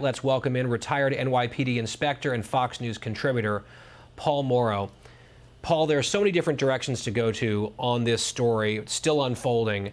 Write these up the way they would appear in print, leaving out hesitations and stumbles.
Let's welcome in retired NYPD inspector and Fox News contributor, Paul Mauro. Paul, there are so many different directions to go to on this story. It's still unfolding.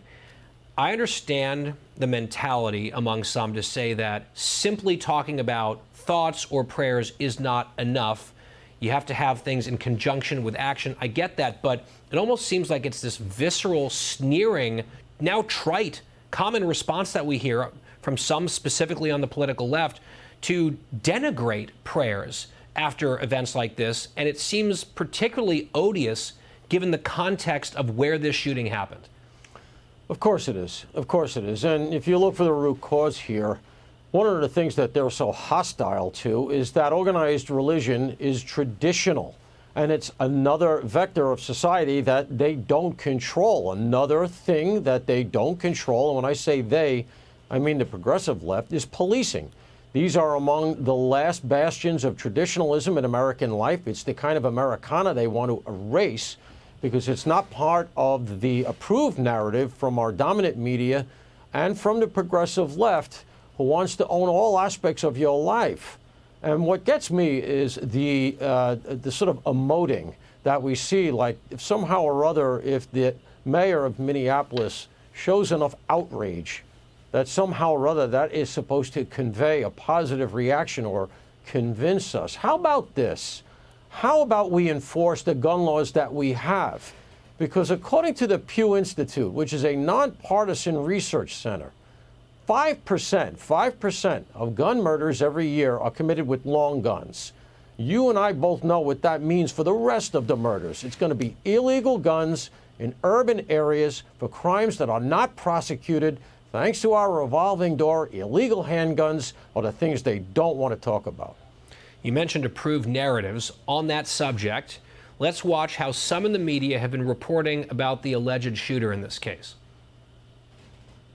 I understand the mentality among some to say that simply talking about thoughts or prayers is not enough. You have to have things in conjunction with action. I get that, but it almost seems like it's this visceral, sneering, now trite, common response that we hear from some specifically on the political left to denigrate prayers after events like this. And it seems particularly odious given the context of where this shooting happened. Of course it is. Of course it is. And if you look for the root cause here, one of the things that they're so hostile to is that organized religion is traditional. And it's another vector of society that they don't control, another thing that they don't control. And when I say they, I mean the progressive left, is policing. These are among the last bastions of traditionalism in American life. It's the kind of Americana they want to erase because it's not part of the approved narrative from our dominant media and from the progressive left who wants to own all aspects of your life. And what gets me is the sort of emoting that we see, like if somehow or other, if the mayor of Minneapolis shows enough outrage, that somehow or other that is supposed to convey a positive reaction or convince us. How about this? How about we enforce the gun laws that we have? Because according to the Pew Institute, which is a nonpartisan research center, 5% of gun murders every year are committed with long guns. You and I both know what that means for the rest of the murders. It's going to be illegal guns in urban areas for crimes that are not prosecuted. Thanks to our revolving door, illegal handguns are the things they don't want to talk about. You mentioned approved narratives on that subject. Let's watch how some in the media have been reporting about the alleged shooter in this case.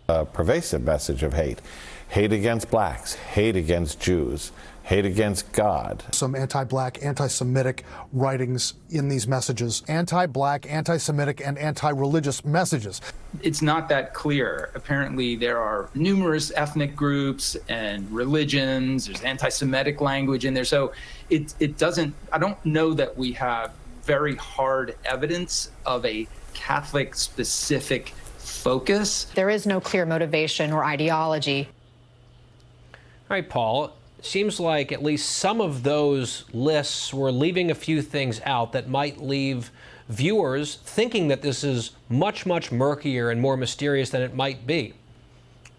A pervasive message of hate. Hate against blacks, hate against Jews, hate against God. Some anti-black, anti-Semitic writings in these messages. Anti-black, anti-Semitic, and anti-religious messages. It's not that clear. Apparently there are numerous ethnic groups and religions. There's anti-Semitic language in there. So it doesn't, I don't know that we have very hard evidence of a Catholic specific focus. There is no clear motivation or ideology. All right, Paul, seems like at least some of those lists were leaving a few things out that might leave viewers thinking that this is much, much murkier and more mysterious than it might be.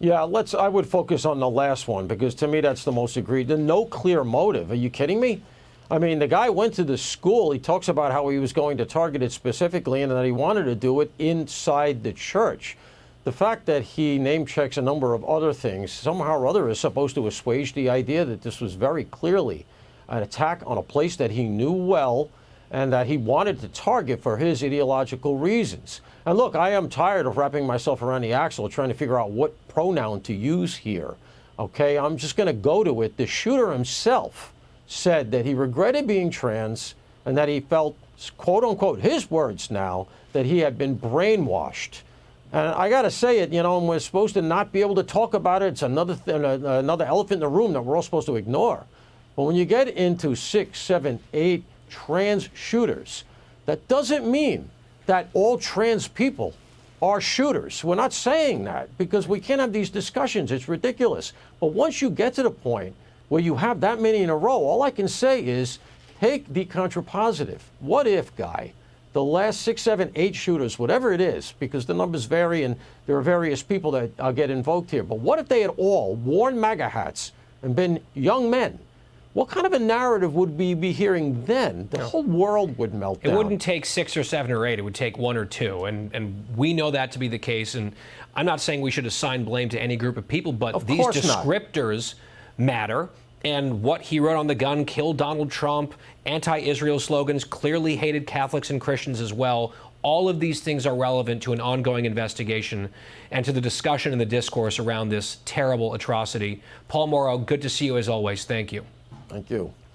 Yeah, I would focus on the last one because to me that's the most egregious. The no clear motive. Are you kidding me? I mean, the guy went to the school. He talks about how he was going to target it specifically and that he wanted to do it inside the church. The fact that he name checks a number of other things somehow or other is supposed to assuage the idea that this was very clearly an attack on a place that he knew well and that he wanted to target for his ideological reasons. And look, I am tired of wrapping myself around the axle trying to figure out what pronoun to use here. Okay, I'm just going to go to it. The shooter himself said that he regretted being trans and that he felt, quote unquote, his words now, that he had been brainwashed. And I got to say it, you know, and we're supposed to not be able to talk about it. It's another elephant in the room that we're all supposed to ignore. But when you get into 6, 7, 8 trans shooters, that doesn't mean that all trans people are shooters. We're not saying that because we can't have these discussions. It's ridiculous. But once you get to the point where you have that many in a row, all I can say is take the contrapositive. What if, Guy, the last 6, 7, 8 shooters, whatever it is, because the numbers vary and there are various people that get invoked here, but what if they had all worn MAGA hats and been young men? What kind of a narrative would we be hearing then? The whole world would melt down. It wouldn't take 6 or 7 or 8. It would take 1 or 2. And we know that to be the case. And I'm not saying we should assign blame to any group of people, but these descriptors matter. And what he wrote on the gun, kill Donald Trump, anti-Israel slogans, clearly hated Catholics and Christians as well. All of these things are relevant to an ongoing investigation and to the discussion and the discourse around this terrible atrocity. Paul Mauro, good to see you as always. Thank you. Thank you.